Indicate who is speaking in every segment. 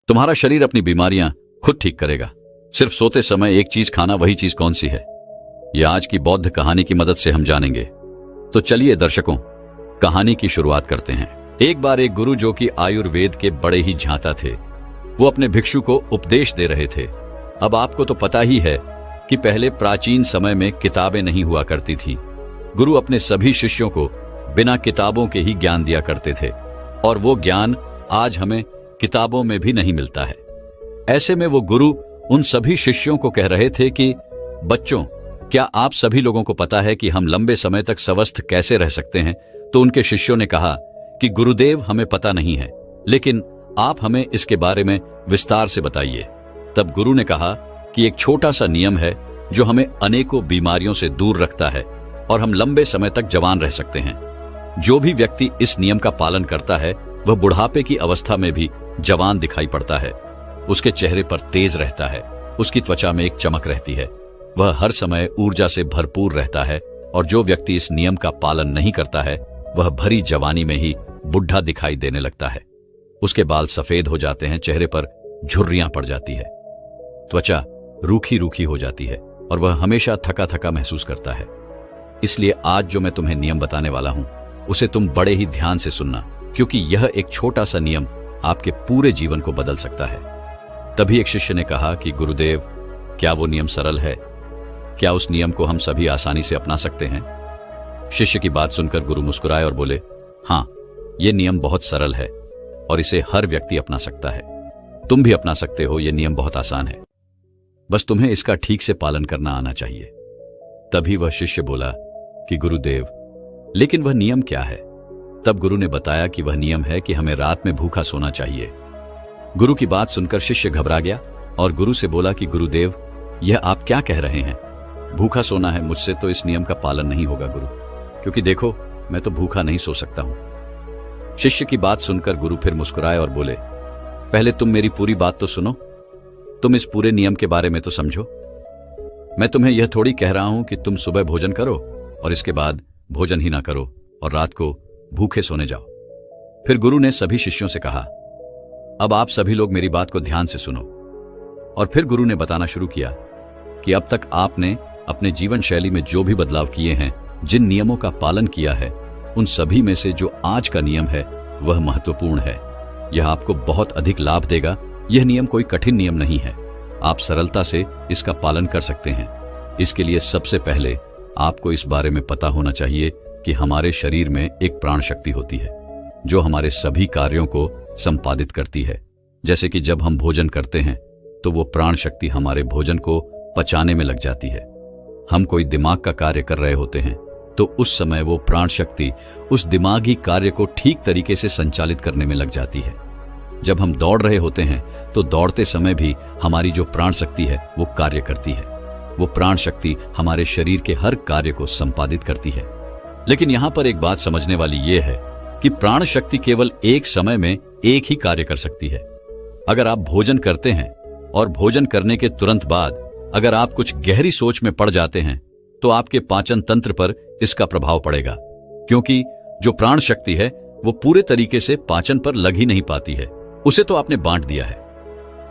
Speaker 1: तुम्हारा शरीर अपनी बीमारियां खुद ठीक करेगा। सिर्फ सोते समय एक चीज खाना, वही चीज कौन सी है, यह आज की बौद्ध कहानी की मदद से हम जानेंगे। तो चलिए दर्शकों, कहानी की शुरुआत करते हैं। एक बार एक गुरु, जो कि आयुर्वेद के बड़े ही झांता थे, वो अपने भिक्षु को उपदेश दे रहे थे। अब आपको तो पता ही है कि पहले प्राचीन समय में किताबें नहीं हुआ करती थी। गुरु अपने सभी शिष्यों को बिना किताबों के ही ज्ञान दिया करते थे, और वो ज्ञान आज हमें किताबों में भी नहीं मिलता है। ऐसे में वो गुरु उन सभी शिष्यों को कह रहे थे कि बच्चों, क्या आप सभी लोगों को पता है कि हम लंबे समय तक स्वस्थ कैसे रह सकते हैं? तो उनके शिष्यों ने कहा कि गुरुदेव, हमें पता नहीं है, लेकिन आप हमें इसके बारे में विस्तार से बताइए। तब गुरु ने कहा कि एक छोटा सा नियम है जो हमें अनेकों बीमारियों से दूर रखता है और हम लंबे समय तक जवान रह सकते हैं। जो भी व्यक्ति इस नियम का पालन करता है वह बुढ़ापे की अवस्था में भी जवान दिखाई पड़ता है। उसके चेहरे पर तेज रहता है, उसकी त्वचा में एक चमक रहती है, वह हर समय ऊर्जा से भरपूर रहता है। और जो व्यक्ति इस नियम का पालन नहीं करता है वह भरी जवानी में ही बुढ़ा दिखाई देने लगता है। उसके बाल सफेद हो जाते हैं, चेहरे पर झुर्रियां पड़ जाती है, त्वचा रूखी रूखी हो जाती है और वह हमेशा थका थका महसूस करता है। इसलिए आज जो मैं तुम्हें नियम बताने वाला हूं उसे तुम बड़े ही ध्यान से सुनना, क्योंकि यह एक छोटा सा नियम आपके पूरे जीवन को बदल सकता है। तभी एक शिष्य ने कहा कि गुरुदेव, क्या वो नियम सरल है? क्या उस नियम को हम सभी आसानी से अपना सकते हैं? शिष्य की बात सुनकर गुरु मुस्कुराए और बोले, हाँ, यह नियम बहुत सरल है और इसे हर व्यक्ति अपना सकता है। तुम भी अपना सकते हो। यह नियम बहुत आसान है, बस तुम्हें इसका ठीक से पालन करना आना चाहिए। तभी वह शिष्य बोला कि गुरुदेव, लेकिन वह नियम क्या है? तब गुरु ने बताया कि वह नियम है कि हमें रात में भूखा सोना चाहिए। गुरु की बात सुनकर शिष्य घबरा गया और गुरु से बोला कि गुरुदेव, यह आप क्या कह रहे हैं? भूखा सोना है, मुझसे तो इस नियम का पालन नहीं होगा गुरु, क्योंकि देखो, मैं तो भूखा नहीं सो सकता हूं। शिष्य की बात सुनकर गुरु फिर मुस्कुराए और बोले, पहले तुम मेरी पूरी बात तो सुनो, तुम इस पूरे नियम के बारे में तो समझो। मैं तुम्हें यह थोड़ी कह रहा हूं कि तुम सुबह भोजन करो और इसके बाद भोजन ही ना करो और रात को भूखे सोने जाओ। फिर गुरु ने सभी शिष्यों से कहा, अब आप सभी लोग मेरी बात को ध्यान से सुनो। और फिर गुरु ने बताना शुरू किया कि अब तक आपने अपने जीवन शैली में जो भी बदलाव किए हैं, जिन नियमों का पालन किया है, उन सभी में से जो आज का नियम है वह महत्वपूर्ण है। यह आपको बहुत अधिक लाभ देगा। यह नियम कोई कठिन नियम नहीं है, आप सरलता से इसका पालन कर सकते हैं। इसके लिए सबसे पहले आपको इस बारे में पता होना चाहिए कि हमारे शरीर में एक प्राण शक्ति होती है जो हमारे सभी कार्यों को संपादित करती है। जैसे कि जब हम भोजन करते हैं तो वो प्राण शक्ति हमारे भोजन को पचाने में लग जाती है। हम कोई दिमाग का कार्य कर रहे होते हैं तो उस समय वो प्राण शक्ति उस दिमागी कार्य को ठीक तरीके से संचालित करने में लग जाती है। जब हम दौड़ रहे होते हैं तो दौड़ते समय भी हमारी जो प्राण शक्ति है वो कार्य करती है। वो प्राण शक्ति हमारे शरीर के हर कार्य को संपादित करती है। लेकिन यहां पर एक बात समझने वाली ये है कि प्राण शक्ति केवल एक समय में एक ही कार्य कर सकती है। अगर आप भोजन करते हैं और भोजन करने के तुरंत बाद अगर आप कुछ गहरी सोच में पड़ जाते हैं तो आपके पाचन तंत्र पर इसका प्रभाव पड़ेगा, क्योंकि जो प्राण शक्ति है वो पूरे तरीके से पाचन पर लग ही नहीं पाती है। उसे तो आपने बांट दिया है।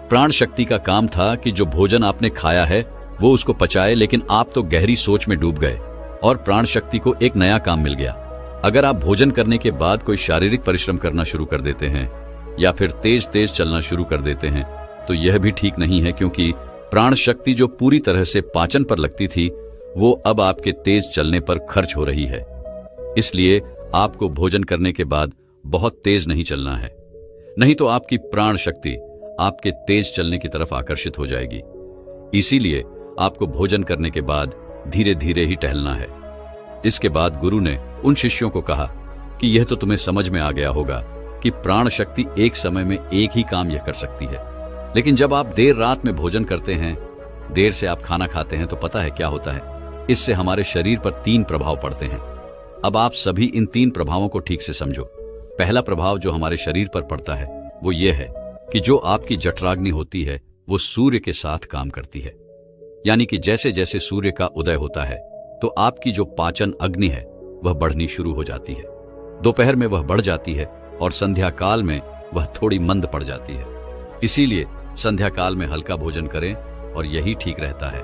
Speaker 1: प्राण शक्ति का काम था कि जो भोजन आपने खाया है वो उसको पचाए, लेकिन आप तो गहरी सोच में डूब गए और प्राण शक्ति को एक नया काम मिल गया। अगर आप भोजन करने के बाद कोई शारीरिक परिश्रम करना शुरू कर देते हैं या फिर तेज तेज चलना शुरू कर देते हैं तो यह भी ठीक नहीं है, क्योंकि प्राण शक्ति जो पूरी तरह से पाचन पर लगती थी वो अब आपके तेज चलने पर खर्च हो रही है। इसलिए आपको भोजन करने के बाद बहुत तेज नहीं चलना है, नहीं तो आपकी प्राण शक्ति आपके तेज चलने की तरफ आकर्षित हो जाएगी। इसीलिए आपको भोजन करने के बाद धीरे धीरे ही टहलना है। इसके बाद गुरु ने उन शिष्यों को कहा कि यह तो तुम्हें समझ में आ गया होगा कि प्राण शक्ति एक समय में एक ही काम यह कर सकती है। लेकिन जब आप देर रात में भोजन करते हैं, देर से आप खाना खाते हैं, तो पता है क्या होता है? इससे हमारे शरीर पर 3 प्रभाव पड़ते हैं। अब आप सभी इन 3 प्रभावों को ठीक से समझो। पहला प्रभाव जो हमारे शरीर पर पड़ता है वो ये है कि जो आपकी जठराग्नि होती है वो सूर्य के साथ काम करती है। यानी कि जैसे जैसे सूर्य का उदय होता है तो आपकी जो पाचन अग्नि है वह बढ़नी शुरू हो जाती है। दोपहर में वह बढ़ जाती है और संध्या काल में वह थोड़ी मंद पड़ जाती है। इसीलिए संध्या काल में हल्का भोजन करें और यही ठीक रहता है।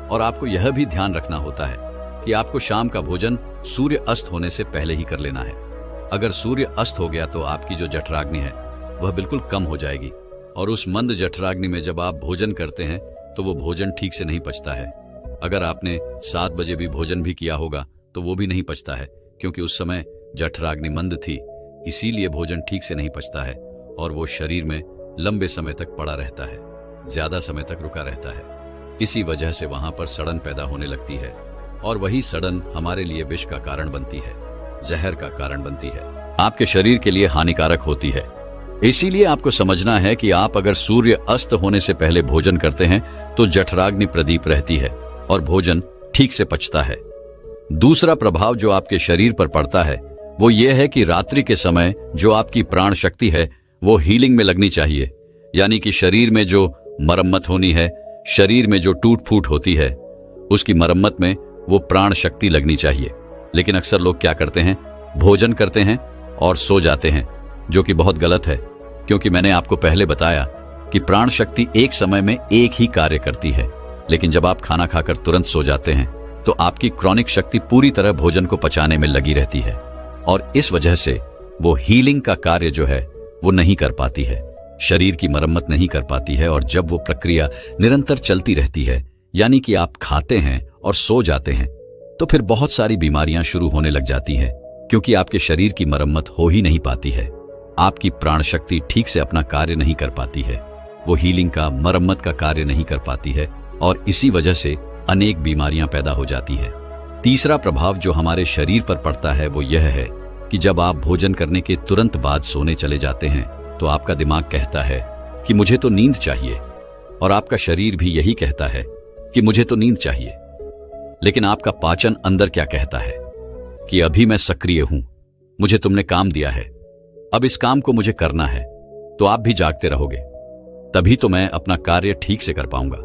Speaker 1: और आपको यह भी ध्यान रखना होता है कि आपको शाम का भोजन सूर्य अस्त होने से पहले ही कर लेना है। अगर सूर्य अस्त हो गया तो आपकी जो जठराग्नि है वह बिल्कुल कम हो जाएगी, और उस मंद जठराग्नि में जब आप भोजन करते हैं तो वो भोजन ठीक से नहीं पचता है। अगर आपने 7 बजे भी भोजन भी किया होगा तो वो भी नहीं पचता है, क्योंकि उस समय जठराग्नि मंद थी, इसीलिए भोजन ठीक से नहीं पचता है और वो शरीर में लंबे समय तक पड़ा रहता है, ज्यादा समय तक रुका रहता है। इसी वजह से वहां पर सड़न पैदा होने लगती है, और वही सड़न हमारे लिए विष का कारण बनती है, जहर का कारण बनती है, आपके शरीर के लिए हानिकारक होती है। इसीलिए आपको समझना है कि आप अगर सूर्य अस्त होने से पहले भोजन करते हैं तो जठराग्नि प्रदीप रहती है और भोजन ठीक से पचता है। दूसरा प्रभाव जो आपके शरीर पर पड़ता है वो ये है कि रात्रि के समय जो आपकी प्राण शक्ति है वो हीलिंग में लगनी चाहिए, यानी कि शरीर में जो मरम्मत होनी है, शरीर में जो टूट फूट होती है उसकी मरम्मत में वो प्राण शक्ति लगनी चाहिए। लेकिन अक्सर लोग क्या करते हैं, भोजन करते हैं और सो जाते हैं, जो कि बहुत गलत है, क्योंकि मैंने आपको पहले बताया कि प्राण शक्ति एक समय में एक ही कार्य करती है। लेकिन जब आप खाना खाकर तुरंत सो जाते हैं तो आपकी क्रॉनिक शक्ति पूरी तरह भोजन को पचाने में लगी रहती है, और इस वजह से वो हीलिंग का कार्य जो है वो नहीं कर पाती है, शरीर की मरम्मत नहीं कर पाती है। और जब वो प्रक्रिया निरंतर चलती रहती है, यानी कि आप खाते हैं और सो जाते हैं, तो फिर बहुत सारी बीमारियां शुरू होने लग जाती हैं, क्योंकि आपके शरीर की मरम्मत हो ही नहीं पाती है। आपकी प्राण शक्ति ठीक से अपना कार्य नहीं कर पाती है, वो हीलिंग का, मरम्मत का कार्य नहीं कर पाती है, और इसी वजह से अनेक बीमारियां पैदा हो जाती है। तीसरा प्रभाव जो हमारे शरीर पर पड़ता है वो यह है कि जब आप भोजन करने के तुरंत बाद सोने चले जाते हैं तो आपका दिमाग कहता है कि मुझे तो नींद चाहिए, और आपका शरीर भी यही कहता है कि मुझे तो नींद चाहिए। लेकिन आपका पाचन अंदर क्या कहता है कि अभी मैं सक्रिय हूं, मुझे तुमने काम दिया है, अब इस काम को मुझे करना है, तो आप भी जागते रहोगे, तभी तो मैं अपना कार्य ठीक से कर पाऊंगा।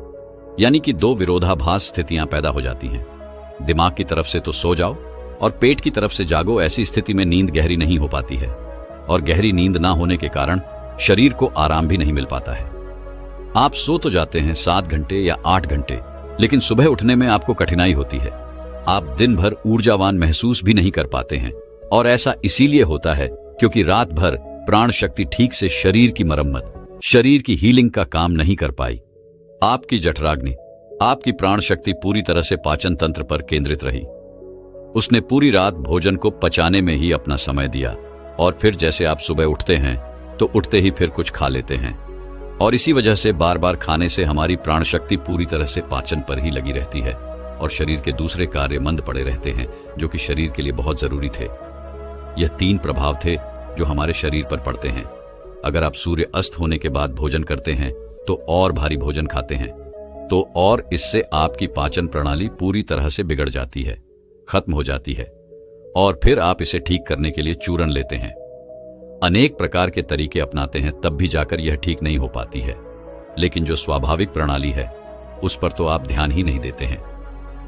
Speaker 1: यानी कि दो विरोधाभास स्थितियां पैदा हो जाती हैं। दिमाग की तरफ से तो सो जाओ और पेट की तरफ से जागो, ऐसी स्थिति में नींद गहरी नहीं हो पाती है, और गहरी नींद ना होने के कारण शरीर को आराम भी नहीं मिल पाता है। आप सो तो जाते हैं 7 घंटे या 8 घंटे, लेकिन सुबह उठने में आपको कठिनाई होती है। आप दिन भर ऊर्जावान महसूस भी नहीं कर पाते हैं, और ऐसा इसीलिए होता है क्योंकि रात भर प्राण शक्ति ठीक से शरीर की मरम्मत, शरीर की हीलिंग का काम नहीं कर पाई। आपकी जठराग्नि, आपकी प्राण शक्ति पूरी तरह से पाचन तंत्र पर केंद्रित रही। उसने पूरी रात भोजन को पचाने में ही अपना समय दिया, और फिर जैसे आप सुबह उठते हैं तो उठते ही फिर कुछ खा लेते हैं, और इसी वजह से बार बार खाने से हमारी प्राण शक्ति पूरी तरह से पाचन पर ही लगी रहती है, और शरीर के दूसरे कार्य मंद पड़े रहते हैं जो कि शरीर के लिए बहुत जरूरी थे। यह 3 प्रभाव थे जो हमारे शरीर पर पड़ते हैं। अगर आप सूर्य अस्त होने के बाद भोजन करते हैं तो और भारी भोजन खाते हैं तो और इससे आपकी पाचन प्रणाली पूरी तरह से बिगड़ जाती है, खत्म हो जाती है, और फिर आप इसे ठीक करने के लिए चूर्ण लेते हैं, अनेक प्रकार के तरीके अपनाते हैं, तब भी जाकर यह ठीक नहीं हो पाती है। लेकिन जो स्वाभाविक प्रणाली है उस पर तो आप ध्यान ही नहीं देते हैं।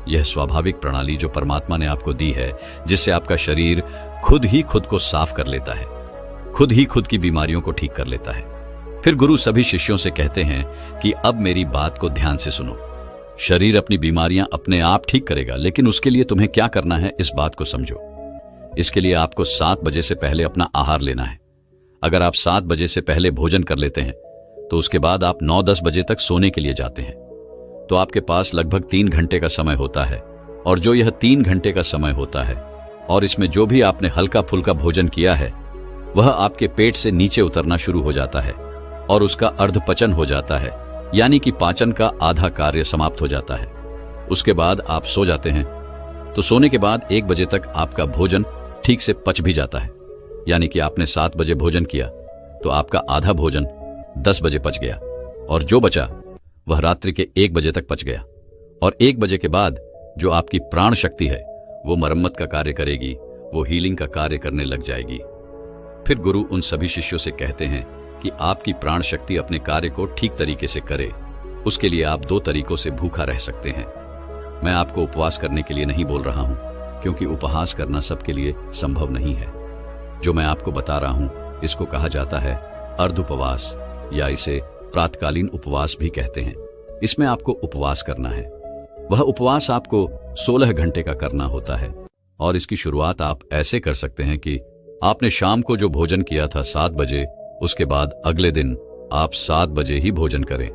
Speaker 1: यह स्वाभाविक प्रणाली जो परमात्मा ने आपको दी है, जिससे आपका शरीर खुद ही खुद को साफ कर लेता है, खुद ही खुद की बीमारियों को ठीक कर लेता है। फिर गुरु सभी शिष्यों से कहते हैं कि अब मेरी बात को ध्यान से सुनो। शरीर अपनी बीमारियां अपने आप ठीक करेगा, लेकिन उसके लिए तुम्हें क्या करना है इस बात को समझो। इसके लिए आपको 7 बजे से पहले अपना आहार लेना है। अगर आप 7 बजे से पहले भोजन कर लेते हैं तो उसके बाद आप 9-10 बजे तक सोने के लिए जाते हैं, तो आपके पास लगभग 3 घंटे का समय होता है। और जो यह 3 घंटे का समय होता है और इसमें जो भी आपने हल्का फुल्का भोजन किया है वह आपके पेट से नीचे उतरना शुरू हो जाता है और उसका अर्धपचन हो जाता है, यानी कि पाचन का आधा कार्य समाप्त हो जाता है। उसके बाद आप सो जाते हैं, तो सोने के बाद 1 बजे तक आपका भोजन ठीक से पच भी जाता है, यानी कि आपने 7 बजे भोजन किया तो आपका आधा भोजन 10 बजे पच गया, और जो बचा वह रात्रि के 1 बजे तक पच गया। और 1 बजे के बाद जो आपकी प्राण शक्ति है वो मरम्मत का कार्य करेगी, वो हीलिंग का कार्य करने लग जाएगी। फिर गुरु उन सभी शिष्यों से कहते हैं कि आपकी प्राण शक्ति अपने कार्य को ठीक तरीके से करे। उसके लिए आप 2 तरीकों से भूखा रह सकते हैं। मैं आपको उपवास करने के लिए नहीं बोल रहा हूं, क्योंकि उपहास करना सबके लिए संभव नहीं है। जो मैं आपको बता रहा हूं इसको कहा जाता है अर्धुपवास, या इसे प्रातकालीन उपवास भी कहते हैं। इसमें आपको उपवास करना है। वह उपवास आपको 16 घंटे का करना होता है और इसकी शुरुआत आप ऐसे कर सकते हैं कि आपने शाम को जो भोजन किया था 7 बजे, उसके बाद अगले दिन आप 7 बजे ही भोजन करें,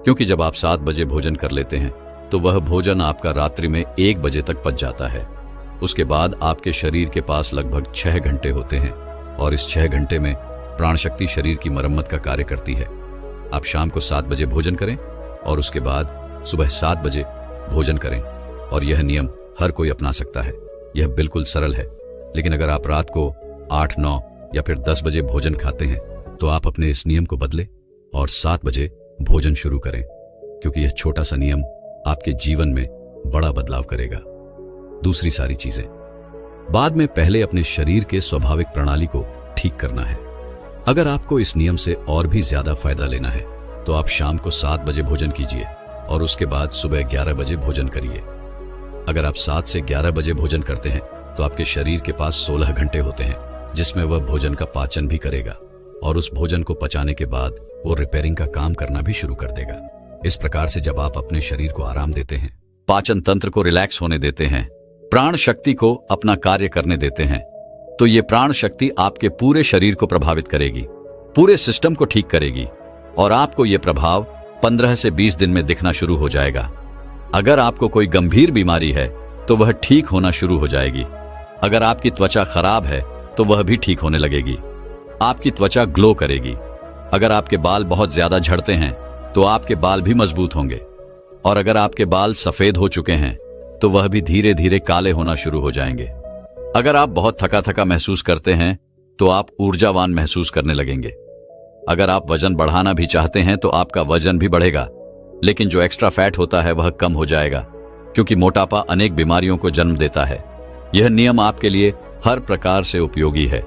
Speaker 1: क्योंकि जब आप 7 बजे भोजन कर लेते हैं तो वह भोजन आपका रात्रि में 1 बजे तक पच जाता है। उसके बाद आपके शरीर के पास लगभग 6 घंटे होते हैं और इस 6 घंटे में प्राण शक्ति शरीर की मरम्मत का कार्य करती है। आप शाम को 7 बजे भोजन करें और उसके बाद सुबह 7 बजे भोजन करें और यह नियम हर कोई अपना सकता है। यह बिल्कुल सरल है, लेकिन अगर आप रात को 8, 9 या फिर 10 बजे भोजन खाते हैं तो आप अपने इस नियम को बदलें और 7 बजे भोजन शुरू करें, क्योंकि यह छोटा सा नियम आपके जीवन में बड़ा बदलाव करेगा। दूसरी सारी चीजें बाद में, पहले अपने शरीर के स्वाभाविक प्रणाली को ठीक करना है। अगर आपको इस नियम से और भी ज्यादा फायदा लेना है तो आप शाम को 7 बजे भोजन कीजिए और उसके बाद सुबह 11 बजे भोजन करिए। अगर आप 7 से 11 बजे भोजन करते हैं तो आपके शरीर के पास 16 घंटे होते हैं जिसमें वह भोजन का पाचन भी करेगा और उस भोजन को पचाने के बाद वो रिपेयरिंग का काम करना भी शुरू कर देगा। इस प्रकार से जब आप अपने शरीर को आराम देते हैं, पाचन तंत्र को रिलैक्स होने देते हैं, प्राण शक्ति को अपना कार्य करने देते हैं, तो ये प्राण शक्ति आपके पूरे शरीर को प्रभावित करेगी, पूरे सिस्टम को ठीक करेगी और आपको ये प्रभाव 15 से 20 दिन में दिखना शुरू हो जाएगा। अगर आपको कोई गंभीर बीमारी है तो वह ठीक होना शुरू हो जाएगी। अगर आपकी त्वचा खराब है तो वह भी ठीक होने लगेगी। आपकी त्वचा ग्लो करेगी। अगर आपके बाल बहुत ज्यादा झड़ते हैं तो आपके बाल भी मजबूत होंगे और अगर आपके बाल सफेद हो चुके हैं तो वह भी धीरे धीरे काले होना शुरू हो जाएंगे। अगर आप बहुत थका थका महसूस करते हैं तो आप ऊर्जावान महसूस करने लगेंगे। अगर आप वजन बढ़ाना भी चाहते हैं तो आपका वजन भी बढ़ेगा, लेकिन जो एक्स्ट्रा फैट होता है वह कम हो जाएगा, क्योंकि मोटापा अनेक बीमारियों को जन्म देता है। यह नियम आपके लिए हर प्रकार से उपयोगी है।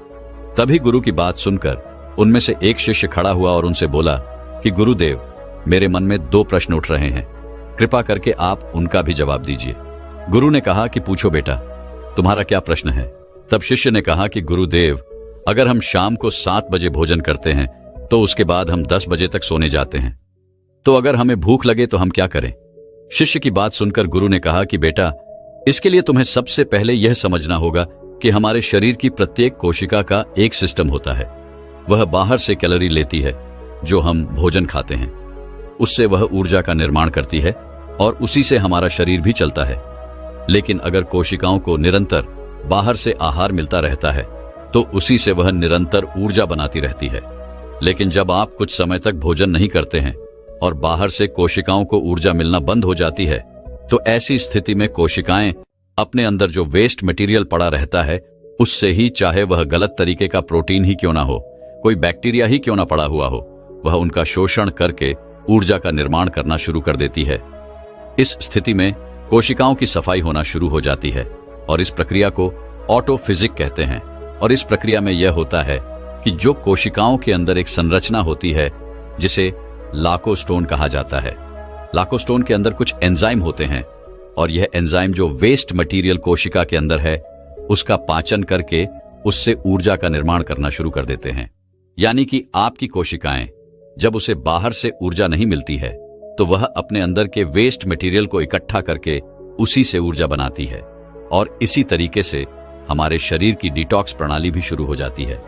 Speaker 1: तभी गुरु की बात सुनकर उनमें से एक शिष्य खड़ा हुआ और उनसे बोला कि गुरुदेव, मेरे मन में 2 प्रश्न उठ रहे हैं, कृपा करके आप उनका भी जवाब दीजिए। गुरु ने कहा कि पूछो बेटा, तुम्हारा क्या प्रश्न है? तब शिष्य ने कहा कि गुरुदेव, अगर हम शाम को 7 बजे भोजन करते हैं तो उसके बाद हम 10 बजे तक सोने जाते हैं, तो अगर हमें भूख लगे तो हम क्या करें? शिष्य की बात सुनकर गुरु ने कहा कि बेटा, इसके लिए तुम्हें सबसे पहले यह समझना होगा कि हमारे शरीर की प्रत्येक कोशिका का एक सिस्टम होता है। वह बाहर से कैलोरी लेती है जो हम भोजन खाते हैं, उससे वह ऊर्जा का निर्माण करती है और उसी से हमारा शरीर भी चलता है। लेकिन अगर कोशिकाओं को निरंतर बाहर से आहार मिलता रहता है तो उसी से वह निरंतर ऊर्जा बनाती रहती है। लेकिन जब आप कुछ समय तक भोजन नहीं करते हैं और बाहर से कोशिकाओं को ऊर्जा मिलना बंद हो जाती है, तो ऐसी स्थिति में कोशिकाएं अपने अंदर जो वेस्ट मटेरियल पड़ा रहता है उससे ही, चाहे वह गलत तरीके का प्रोटीन ही क्यों ना हो, कोई बैक्टीरिया ही क्यों ना पड़ा हुआ हो, वह उनका शोषण करके ऊर्जा का निर्माण करना शुरू कर देती है। इस स्थिति में कोशिकाओं की सफाई होना शुरू हो जाती है और इस प्रक्रिया को ऑटोफिजिक कहते हैं। और इस प्रक्रिया में यह होता है कि जो कोशिकाओं के अंदर एक संरचना होती है जिसे लाकोस्टोन कहा जाता है, लाकोस्टोन के अंदर कुछ एंजाइम होते हैं और यह एंजाइम जो वेस्ट मटेरियल कोशिका के अंदर है उसका पाचन करके उससे ऊर्जा का निर्माण करना शुरू कर देते हैं। यानी कि आपकी कोशिकाएं जब उसे बाहर से ऊर्जा नहीं मिलती है तो वह अपने अंदर के वेस्ट मटेरियल को इकट्ठा करके उसी से ऊर्जा बनाती है और इसी तरीके से हमारे शरीर की डिटॉक्स प्रणाली भी शुरू हो जाती है।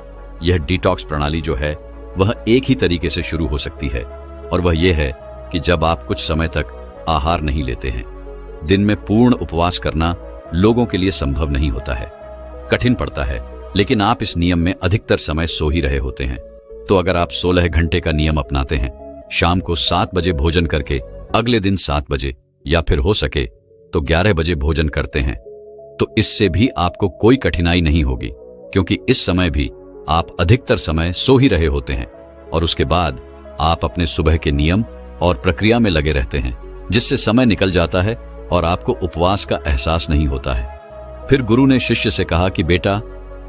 Speaker 1: यह डिटॉक्स प्रणाली जो है वह एक ही तरीके से शुरू हो सकती है और वह यह है कि जब आप कुछ समय तक आहार नहीं लेते हैं। दिन में पूर्ण उपवास करना लोगों के लिए संभव नहीं होता है, कठिन पड़ता है, लेकिन आप इस नियम में अधिकतर समय सो ही रहे होते हैं। तो अगर आप 16 घंटे का नियम अपनाते हैं, शाम को 7 बजे भोजन करके अगले दिन 7 बजे या फिर हो सके तो 11 बजे भोजन करते हैं, तो इससे भी आपको कोई कठिनाई नहीं होगी, क्योंकि इस समय भी आप अधिकतर समय सो ही रहे होते हैं और उसके बाद आप अपने सुबह के नियम और प्रक्रिया में लगे रहते हैं, जिससे समय निकल जाता है और आपको उपवास का एहसास नहीं होता है। फिर गुरु ने शिष्य से कहा कि बेटा,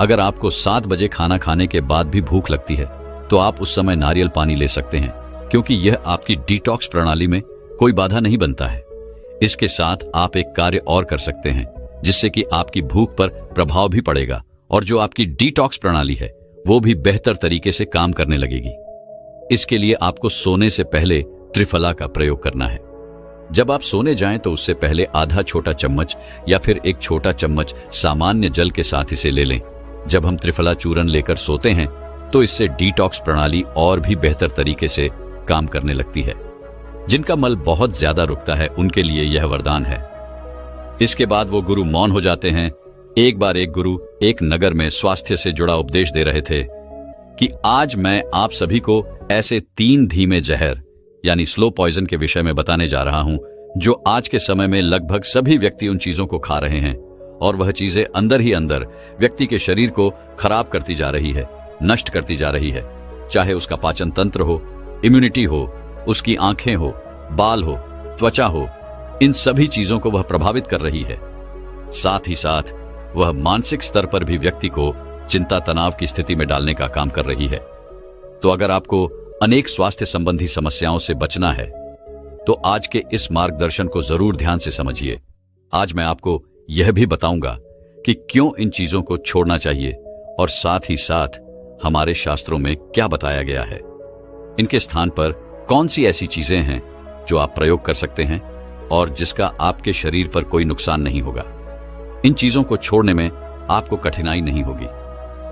Speaker 1: अगर आपको 7 बजे खाना खाने के बाद भी भूख लगती है तो आप उस समय नारियल पानी ले सकते हैं, क्योंकि यह आपकी डिटॉक्स प्रणाली में कोई बाधा नहीं बनता है। इसके साथ आप एक कार्य और कर सकते हैं जिससे कि आपकी भूख पर प्रभाव भी पड़ेगा और जो आपकी डिटॉक्स प्रणाली है वो भी बेहतर तरीके से काम करने लगेगी। इसके लिए आपको सोने से पहले त्रिफला का प्रयोग करना है। जब आप सोने जाएं तो उससे पहले आधा छोटा चम्मच या फिर एक छोटा चम्मच सामान्य जल के साथ इसे ले लें। जब हम त्रिफला चूर्ण लेकर सोते हैं तो इससे डिटॉक्स प्रणाली और भी बेहतर तरीके से काम करने लगती है। जिनका मल बहुत ज्यादा रुकता है उनके लिए यह वरदान है। इसके बाद वो गुरु मौन हो जाते हैं। एक बार एक गुरु एक नगर में स्वास्थ्य से जुड़ा उपदेश दे रहे थे कि आज मैं आप सभी को ऐसे 3 धीमे जहर यानी स्लो पॉइजन के विषय में बताने जा रहा हूं जो आज के समय में लगभग सभी व्यक्ति उन चीजों को खा रहे हैं और वह चीजें अंदर ही अंदर व्यक्ति के शरीर को खराब करती जा रही है, नष्ट करती जा रही है। चाहे उसका पाचन तंत्र हो, इम्यूनिटी हो, उसकी आंखें हो, बाल हो, त्वचा हो, इन सभी चीजों को वह प्रभावित कर रही है। साथ ही साथ वह मानसिक स्तर पर भी व्यक्ति को चिंता तनाव की स्थिति में डालने का काम कर रही है। तो अगर आपको अनेक स्वास्थ्य संबंधी समस्याओं से बचना है तो आज के इस मार्गदर्शन को जरूर ध्यान से समझिए। आज मैं आपको यह भी बताऊंगा कि क्यों इन चीजों को छोड़ना चाहिए और साथ ही साथ हमारे शास्त्रों में क्या बताया गया है। इनके स्थान पर कौन सी ऐसी चीजें हैं जो आप प्रयोग कर सकते हैं और जिसका आपके शरीर पर कोई नुकसान नहीं होगा। इन चीजों को छोड़ने में आपको कठिनाई नहीं होगी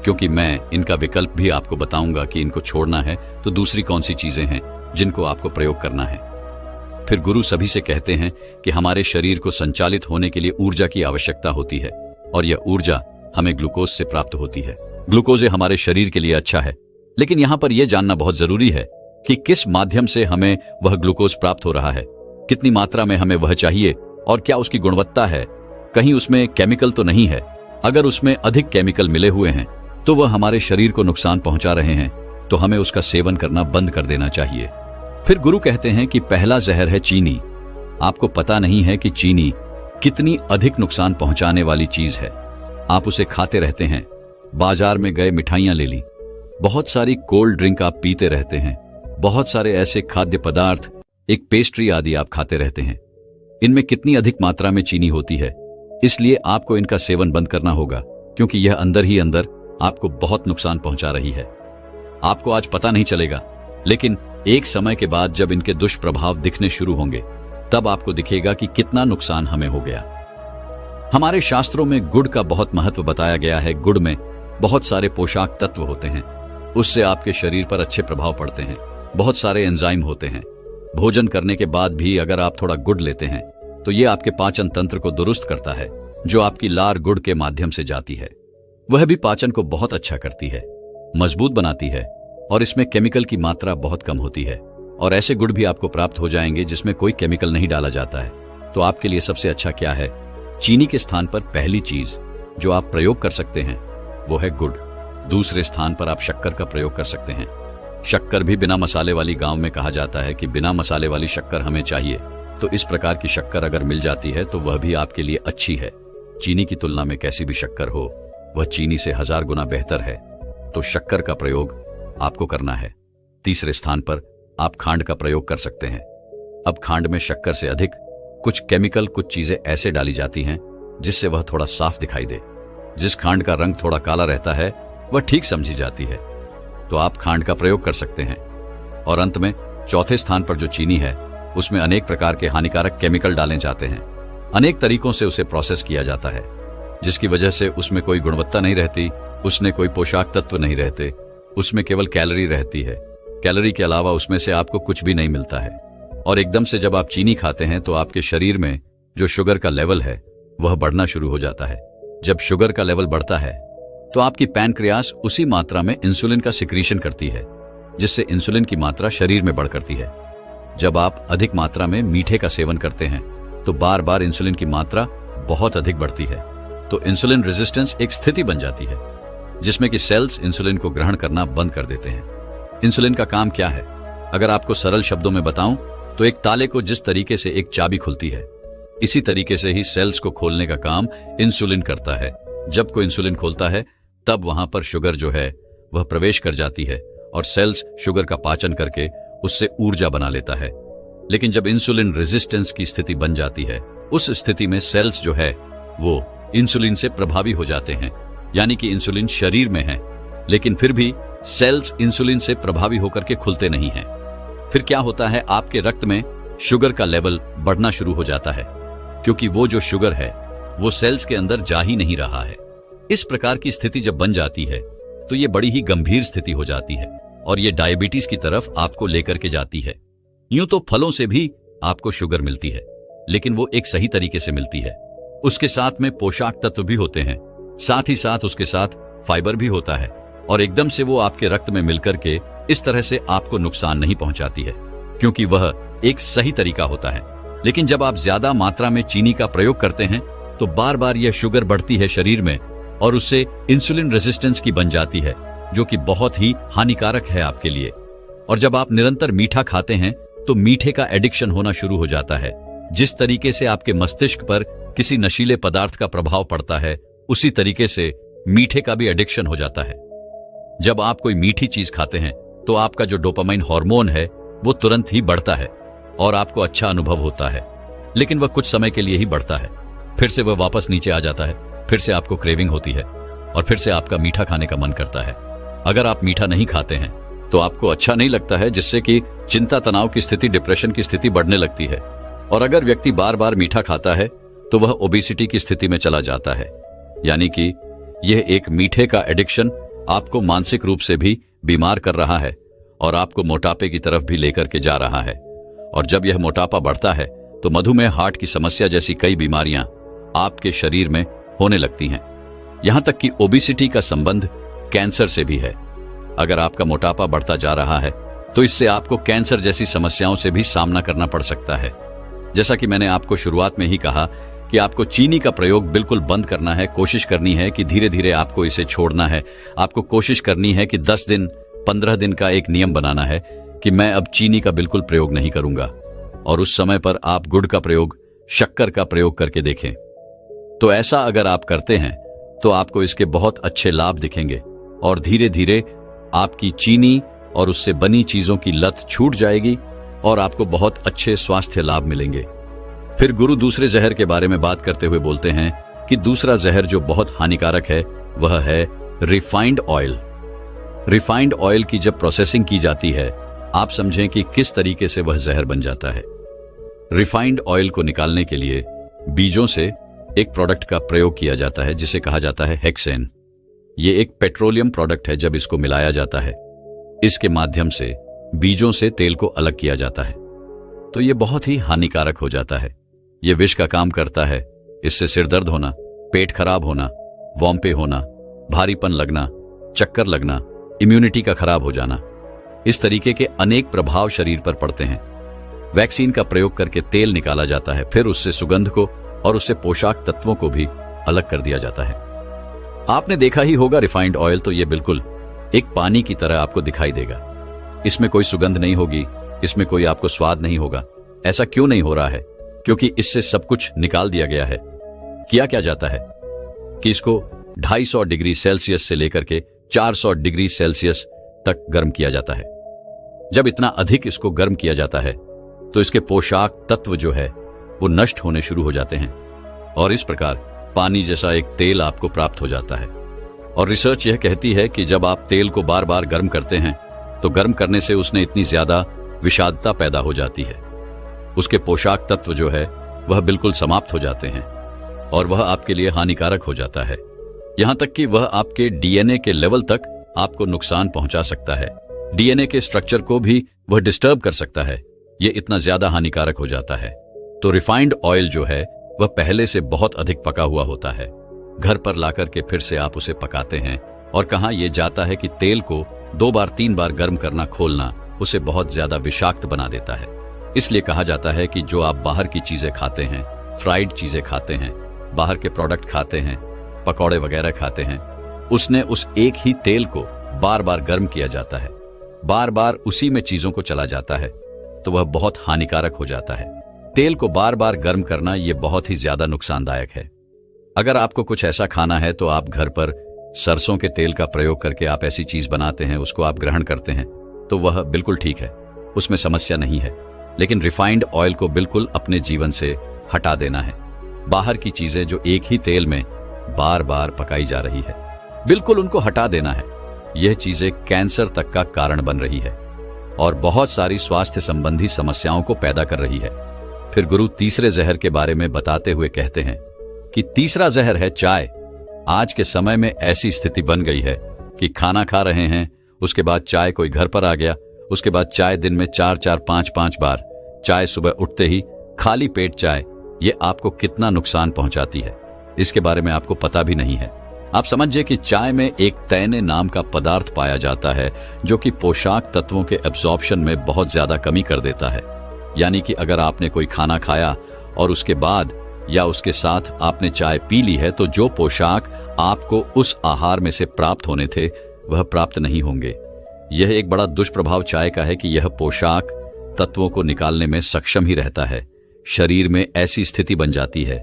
Speaker 1: क्योंकि मैं इनका विकल्प भी आपको बताऊंगा कि इनको छोड़ना है तो दूसरी कौन सी चीजें हैं जिनको आपको प्रयोग करना है। फिर गुरु सभी से कहते हैं कि हमारे शरीर को संचालित होने के लिए ऊर्जा की आवश्यकता होती है और यह ऊर्जा हमें ग्लूकोज से प्राप्त होती है। ग्लूकोज हमारे शरीर के लिए अच्छा है, लेकिन यहां पर यह जानना बहुत जरूरी है कि किस माध्यम से हमें वह ग्लूकोज प्राप्त हो रहा है, कितनी मात्रा में हमें वह चाहिए और क्या उसकी गुणवत्ता है, कहीं उसमें केमिकल तो नहीं है। अगर उसमें अधिक केमिकल मिले हुए हैं तो वह हमारे शरीर को नुकसान पहुंचा रहे हैं, तो हमें उसका सेवन करना बंद कर देना चाहिए। फिर गुरु कहते हैं कि पहला जहर है चीनी। आपको पता नहीं है कि चीनी कितनी अधिक नुकसान पहुंचाने वाली चीज है। आप उसे खाते रहते हैं, बाजार में गए मिठाइयां ले ली, बहुत सारी कोल्ड ड्रिंक आप पीते रहते हैं, बहुत सारे ऐसे खाद्य पदार्थ, एक पेस्ट्री आदि आप खाते रहते हैं। इनमें कितनी अधिक मात्रा में चीनी होती है, इसलिए आपको इनका सेवन बंद करना होगा क्योंकि यह अंदर ही अंदर आपको बहुत नुकसान पहुंचा रही है। आपको आज पता नहीं चलेगा, लेकिन एक समय के बाद जब इनके दुष्प्रभाव दिखने शुरू होंगे तब आपको दिखेगा कि कितना नुकसान हमें हो गया। हमारे शास्त्रों में गुड़ का बहुत महत्व बताया गया है। गुड़ में बहुत सारे पोषक तत्व होते हैं, उससे आपके शरीर पर अच्छे प्रभाव पड़ते हैं। बहुत सारे एंजाइम होते हैं। भोजन करने के बाद भी अगर आप थोड़ा गुड़ लेते हैं तो यह आपके पाचन तंत्र को दुरुस्त करता है, जो आपकी लार गुड़ के माध्यम से जाती है। वह भी पाचन को बहुत अच्छा करती है, मजबूत बनाती है और इसमें केमिकल की मात्रा बहुत कम होती है। और ऐसे गुड़ भी आपको प्राप्त हो जाएंगे जिसमें कोई केमिकल नहीं डाला जाता है। तो आपके लिए सबसे अच्छा क्या है? चीनी के स्थान पर पहली चीज जो आप प्रयोग कर सकते हैं वो है गुड़। दूसरे स्थान पर आप शक्कर का प्रयोग कर सकते हैं। शक्कर भी बिना मसाले वाली, गांव में कहा जाता है कि बिना मसाले वाली शक्कर हमें चाहिए, तो इस प्रकार की शक्कर अगर मिल जाती है तो वह भी आपके लिए अच्छी है। चीनी की तुलना में कैसी भी शक्कर हो, वह चीनी से 1000 गुना बेहतर है, तो शक्कर का प्रयोग आपको करना है। तीसरे स्थान पर आप खांड का प्रयोग कर सकते हैं। अब खांड में शक्कर से अधिक कुछ केमिकल, कुछ चीजें ऐसे डाली जाती हैं जिससे वह थोड़ा साफ दिखाई दे। जिस खांड का रंग थोड़ा काला रहता है वह ठीक समझी जाती है, तो आप खांड का प्रयोग कर सकते हैं। और अंत में चौथे स्थान पर जो चीनी है उसमें अनेक प्रकार के हानिकारक केमिकल डाले जाते हैं। अनेक तरीकों से उसे प्रोसेस किया जाता है, जिसकी वजह से उसमें कोई गुणवत्ता नहीं रहती, उसमें कोई पोषक तत्व नहीं रहते, उसमें केवल कैलोरी रहती है। कैलोरी के अलावा उसमें से आपको कुछ भी नहीं मिलता है। और एकदम से जब आप चीनी खाते हैं तो आपके शरीर में जो शुगर का लेवल है वह बढ़ना शुरू हो जाता है। जब शुगर का लेवल बढ़ता है तो आपकी पैनक्रियास उसी मात्रा में इंसुलिन का सिक्रीशन करती है, जिससे इंसुलिन की मात्रा शरीर में बढ़ करती है। जब आप अधिक मात्रा में मीठे का सेवन करते हैं तो बार बार इंसुलिन की मात्रा बहुत अधिक बढ़ती है, तो इंसुलिन रेजिस्टेंस एक स्थिति बन जाती है जिसमें कि सेल्स इंसुलिन को ग्रहण करना बंद कर देते हैं। इंसुलिन का काम क्या है? अगर आपको सरल शब्दों में बताऊं तो एक ताले को जिस तरीके से एक चाबी खुलती है, इसी तरीके से ही सेल्स को खोलने का काम इंसुलिन करता है। जब कोई इंसुलिन खोलता है तब वहां पर शुगर जो है वह प्रवेश कर जाती है और सेल्स शुगर का पाचन करके उससे ऊर्जा बना लेता है। लेकिन जब इंसुलिन रेजिस्टेंस की स्थिति बन जाती है, उस स्थिति में सेल्स जो है वो इंसुलिन से प्रभावी हो जाते हैं, यानी कि इंसुलिन शरीर में है लेकिन फिर भी सेल्स इंसुलिन से प्रभावी होकर के खुलते नहीं हैं। फिर क्या होता है, आपके रक्त में शुगर का लेवल बढ़ना शुरू हो जाता है, क्योंकि वो जो शुगर है वो सेल्स के अंदर जा ही नहीं रहा है। इस प्रकार की स्थिति जब बन जाती है तो ये बड़ी ही गंभीर स्थिति हो जाती है और ये डायबिटीज की तरफ आपको लेकर के जाती है। यूं तो फलों से भी आपको शुगर मिलती है, लेकिन वो एक सही तरीके से मिलती है। उसके साथ में पोषक तत्व भी होते हैं, साथ ही साथ उसके साथ फाइबर भी होता है, और एकदम से वो आपके रक्त में मिलकर के इस तरह से आपको नुकसान नहीं पहुंचाती है, क्योंकि वह एक सही तरीका होता है। लेकिन जब आप ज्यादा मात्रा में चीनी का प्रयोग करते हैं तो बार बार यह शुगर बढ़ती है शरीर में और उससे इंसुलिन रेजिस्टेंस की बन जाती है, जो कि बहुत ही हानिकारक है आपके लिए। और जब आप निरंतर मीठा खाते हैं तो मीठे का एडिक्शन होना शुरू हो जाता है। जिस तरीके से आपके मस्तिष्क पर किसी नशीले पदार्थ का प्रभाव पड़ता है, उसी तरीके से मीठे का भी एडिक्शन हो जाता है। जब आप कोई मीठी चीज खाते हैं तो आपका जो डोपामाइन हार्मोन है वो तुरंत ही बढ़ता है और आपको अच्छा अनुभव होता है, लेकिन वह कुछ समय के लिए ही बढ़ता है, फिर से वह वापस नीचे आ जाता है, फिर से आपको क्रेविंग होती है और फिर से आपका मीठा खाने का मन करता है। अगर आप मीठा नहीं खाते हैं तो आपको अच्छा नहीं लगता है, जिससे कि चिंता, तनाव की स्थिति, डिप्रेशन की स्थिति बढ़ने लगती है। और अगर व्यक्ति बार बार मीठा खाता है तो वह ओबेसिटी की स्थिति में चला जाता है, यानी कि यह एक मीठे का एडिक्शन आपको मानसिक रूप से भी बीमार कर रहा है और आपको मोटापे की तरफ भी लेकर के जा रहा है। और जब यह मोटापा बढ़ता है तो मधुमेह, हार्ट की समस्या जैसी कई बीमारियां आपके शरीर में होने लगती हैं। यहां तक कि ओबेसिटी का संबंध कैंसर से भी है। अगर आपका मोटापा बढ़ता जा रहा है तो इससे आपको कैंसर जैसी समस्याओं से भी सामना करना पड़ सकता है। जैसा कि मैंने आपको शुरुआत में ही कहा कि आपको चीनी का प्रयोग बिल्कुल बंद करना है। कोशिश करनी है कि धीरे धीरे आपको इसे छोड़ना है। आपको कोशिश करनी है कि 10 दिन, 15 दिन का एक नियम बनाना है कि मैं अब चीनी का बिल्कुल प्रयोग नहीं करूंगा, और उस समय पर आप गुड़ का प्रयोग, शक्कर का प्रयोग करके देखें। तो ऐसा अगर आप करते हैं तो आपको इसके बहुत अच्छे लाभ दिखेंगे और धीरे धीरे आपकी चीनी और उससे बनी चीजों की लत छूट जाएगी और आपको बहुत अच्छे स्वास्थ्य लाभ मिलेंगे। फिर गुरु दूसरे जहर के बारे में बात करते हुए बोलते हैं कि दूसरा जहर जो बहुत हानिकारक है वह है रिफाइंड ऑयल। रिफाइंड ऑयल की जब प्रोसेसिंग की जाती है, आप समझें कि किस तरीके से वह जहर बन जाता है। रिफाइंड ऑयल को निकालने के लिए बीजों से एक प्रोडक्ट का प्रयोग किया जाता है जिसे कहा जाता है हेक्सेन। ये एक पेट्रोलियम प्रोडक्ट है। जब इसको मिलाया जाता है, इसके माध्यम से बीजों से तेल को अलग किया जाता है, तो ये बहुत ही हानिकारक हो जाता है। ये विष का काम करता है। इससे सिर दर्द होना, पेट खराब होना, वॉम्पे होना, भारीपन लगना, चक्कर लगना, इम्यूनिटी का खराब हो जाना, इस तरीके के अनेक प्रभाव शरीर पर पड़ते हैं। वैक्सीन का प्रयोग करके तेल निकाला जाता है, फिर उससे सुगंध को और उससे पोषक तत्वों को भी अलग कर दिया जाता है। आपने देखा ही होगा रिफाइंड ऑयल, तो ये बिल्कुल एक पानी की तरह आपको दिखाई देगा। इसमें कोई सुगंध नहीं होगी, इसमें कोई आपको स्वाद नहीं होगा। ऐसा क्यों नहीं हो रहा है? क्योंकि इससे सब कुछ निकाल दिया गया है। किया क्या जाता है कि इसको 250 डिग्री सेल्सियस से लेकर के 400 डिग्री सेल्सियस तक गर्म किया जाता है। जब इतना अधिक इसको गर्म किया जाता है तो इसके पोषक तत्व जो है वो नष्ट होने शुरू हो जाते हैं और इस प्रकार पानी जैसा एक तेल आपको प्राप्त हो जाता है। और रिसर्च यह कहती है कि जब आप तेल को बार बार गर्म करते हैं तो गर्म करने से उसने इतनी ज्यादा विषादता पैदा हो जाती है, उसके पोषक तत्व जो है वह बिल्कुल समाप्त हो जाते हैं और वह आपके लिए हानिकारक हो जाता है। यहां तक कि वह आपके डीएनए के लेवल तक आपको नुकसान पहुंचा सकता है। डीएनए के स्ट्रक्चर को भी वह डिस्टर्ब कर सकता है। यह इतना ज्यादा हानिकारक हो जाता है। तो रिफाइंड ऑयल जो है वह पहले से बहुत अधिक पका हुआ होता है। घर पर लाकर के फिर से आप उसे पकाते हैं और कहा यह जाता है कि तेल को 2 बार 3 बार गर्म करना, खोलना उसे बहुत ज्यादा विषाक्त बना देता है। इसलिए कहा जाता है कि जो आप बाहर की चीजें खाते हैं, फ्राइड चीजें खाते हैं, बाहर के प्रोडक्ट खाते हैं, पकौड़े वगैरह खाते हैं, उसने उस एक ही तेल को बार बार गर्म किया जाता है, बार बार उसी में चीजों को चला जाता है, तो वह बहुत हानिकारक हो जाता है। तेल को बार बार गर्म करना यह बहुत ही ज्यादा नुकसानदायक है। अगर आपको कुछ ऐसा खाना है तो आप घर पर सरसों के तेल का प्रयोग करके आप ऐसी चीज बनाते हैं, उसको आप ग्रहण करते हैं, तो वह बिल्कुल ठीक है, उसमें समस्या नहीं है। लेकिन रिफाइंड ऑयल को बिल्कुल अपने जीवन से हटा देना है। बाहर की चीजें जो एक ही तेल में बार बार पकाई जा रही है, बिल्कुल उनको हटा देना है। यह चीजें कैंसर तक का कारण बन रही है और बहुत सारी स्वास्थ्य संबंधी समस्याओं को पैदा कर रही है। फिर गुरु तीसरे जहर के बारे में बताते हुए कहते हैं कि तीसरा जहर है चाय। आज के समय में ऐसी स्थिति बन गई है कि खाना खा रहे हैं, उसके बाद चाय कोई घर पर आ गया, उसके बाद चाय दिन में 4-4, 5-5 बार चाय, सुबह उठते ही खाली पेट चाय, ये आपको कितना नुकसान पहुंचाती है इसके बारे में आपको पता भी नहीं है। आप समझिए कि चाय में एक तैने नाम का पदार्थ पाया जाता है जो कि पोषक तत्वों के एब्जॉर्प्शन में बहुत ज्यादा कमी कर देता है। यानी कि अगर आपने कोई खाना खाया और उसके बाद या उसके साथ आपने चाय पी ली है तो जो पोषक आपको उस आहार में से प्राप्त होने थे वह प्राप्त नहीं होंगे। यह एक बड़ा दुष्प्रभाव चाय का है कि यह पोषक तत्वों को निकालने में सक्षम ही रहता है। शरीर में ऐसी स्थिति बन जाती है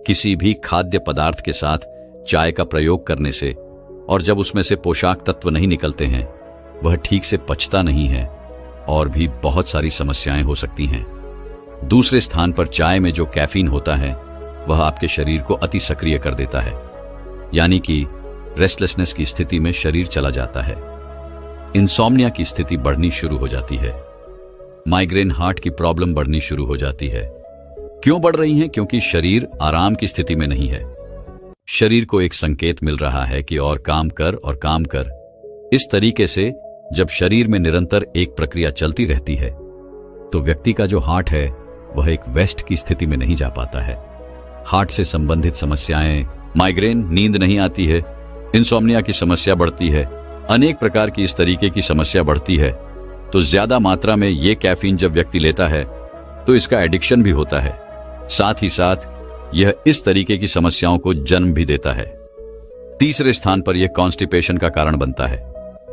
Speaker 1: किसी भी खाद्य पदार्थ के साथ चाय का प्रयोग करने से, और जब उसमें से पोषक तत्व नहीं निकलते हैं वह ठीक से पचता नहीं है और भी बहुत सारी समस्याएं हो सकती हैं। दूसरे स्थान पर चाय में जो कैफीन होता है वह आपके शरीर को अति सक्रिय कर देता है, यानी कि रेस्टलेसनेस की स्थिति में शरीर चला जाता है। इंसोम्निया की स्थिति बढ़नी शुरू हो जाती है। माइग्रेन, हार्ट की प्रॉब्लम बढ़नी शुरू हो जाती है। क्यों बढ़ रही हैं? क्योंकि शरीर आराम की स्थिति में नहीं है। शरीर को एक संकेत मिल रहा है कि और काम कर और काम कर। इस तरीके से जब शरीर में निरंतर एक प्रक्रिया चलती रहती है तो व्यक्ति का जो हार्ट है वह एक वेस्ट की स्थिति में नहीं जा पाता है। हार्ट से संबंधित समस्याएं, माइग्रेन, नींद नहीं आती है, इंसोम्निया की समस्या बढ़ती है, अनेक प्रकार की इस तरीके की समस्या बढ़ती है। तो ज्यादा मात्रा में ये कैफीन जब व्यक्ति लेता है तो इसका एडिक्शन भी होता है। साथ ही साथ यह इस तरीके की समस्याओं को जन्म भी देता है। तीसरे स्थान पर यह कॉन्स्टिपेशन का कारण बनता है,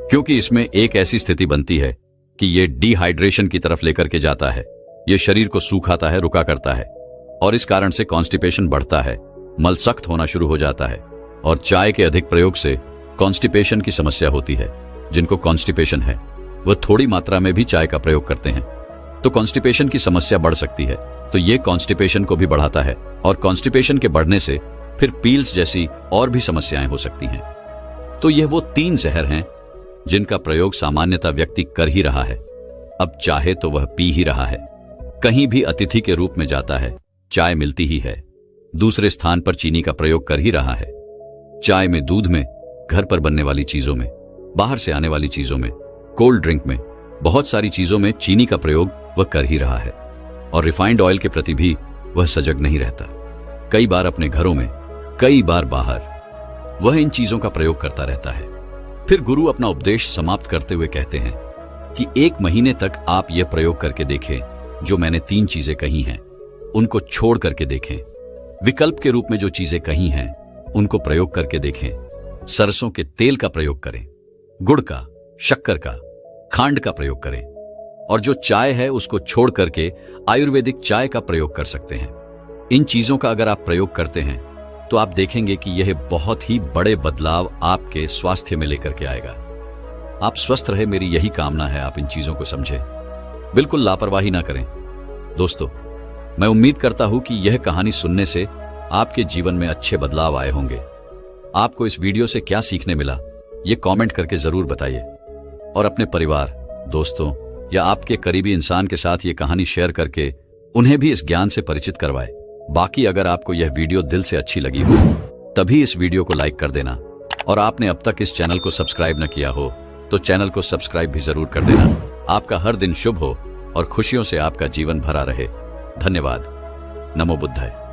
Speaker 1: क्योंकि इसमें एक ऐसी स्थिति बनती है कि यह डिहाइड्रेशन की तरफ लेकर के जाता है। यह शरीर को सूखाता है, रुका करता है और इस कारण से कॉन्स्टिपेशन बढ़ता है, मल सख्त होना शुरू हो जाता है और चाय के अधिक प्रयोग से कॉन्स्टिपेशन की समस्या होती है। जिनको कॉन्स्टिपेशन है वह थोड़ी मात्रा में भी चाय का प्रयोग करते हैं तो कॉन्स्टिपेशन की समस्या बढ़ सकती है। तो ये कॉन्स्टिपेशन को भी बढ़ाता है और कॉन्स्टिपेशन के बढ़ने से फिर पील्स जैसी और भी समस्याएं हो सकती हैं। तो यह वो 3 जहर हैं जिनका प्रयोग सामान्यतः व्यक्ति कर ही रहा है। अब चाहे तो वह पी ही रहा है। कहीं भी अतिथि के रूप में जाता है, चाय मिलती ही है। दूसरे स्थान पर चीनी का प्रयोग कर ही रहा है। चाय में, दूध में, घर पर बनने वाली चीजों में, बाहर से आने वाली चीजों में, कोल्ड ड्रिंक में, बहुत सारी चीजों में चीनी का प्रयोग वह कर ही रहा है। और रिफाइंड ऑयल के प्रति भी वह सजग नहीं रहता। कई बार अपने घरों में, कई बार बाहर वह इन चीजों का प्रयोग करता रहता है। फिर गुरु अपना उपदेश समाप्त करते हुए कहते हैं कि 1 महीने तक आप यह प्रयोग करके देखें। जो मैंने 3 चीजें कही हैं उनको छोड़ करके देखें। विकल्प के रूप में जो चीजें कही हैं उनको प्रयोग करके देखें। सरसों के तेल का प्रयोग करें, गुड़ का, शक्कर का, खांड का प्रयोग करें और जो चाय है उसको छोड़ करके आयुर्वेदिक चाय का प्रयोग कर सकते हैं। इन चीजों का अगर आप प्रयोग करते हैं तो आप देखेंगे कि यह बहुत ही बड़े बदलाव आपके स्वास्थ्य में लेकर के आएगा। आप स्वस्थ रहे, मेरी यही कामना है। आप इन चीजों को समझें, बिल्कुल लापरवाही ना करें। दोस्तों, मैं उम्मीद करता हूं कि यह कहानी सुनने से आपके जीवन में अच्छे बदलाव आए होंगे। आपको इस वीडियो से क्या सीखने मिला ये कमेंट करके जरूर बताइए और अपने परिवार, दोस्तों या आपके करीबी इंसान के साथ ये कहानी शेयर करके उन्हें भी इस ज्ञान से परिचित करवाएं। बाकी अगर आपको यह वीडियो दिल से अच्छी लगी हो तभी इस वीडियो को लाइक कर देना और आपने अब तक इस चैनल को सब्सक्राइब न किया हो तो चैनल को सब्सक्राइब भी जरूर कर देना। आपका हर दिन शुभ हो और खुशियों से आपका जीवन भरा रहे। धन्यवाद। नमो बुद्धाय।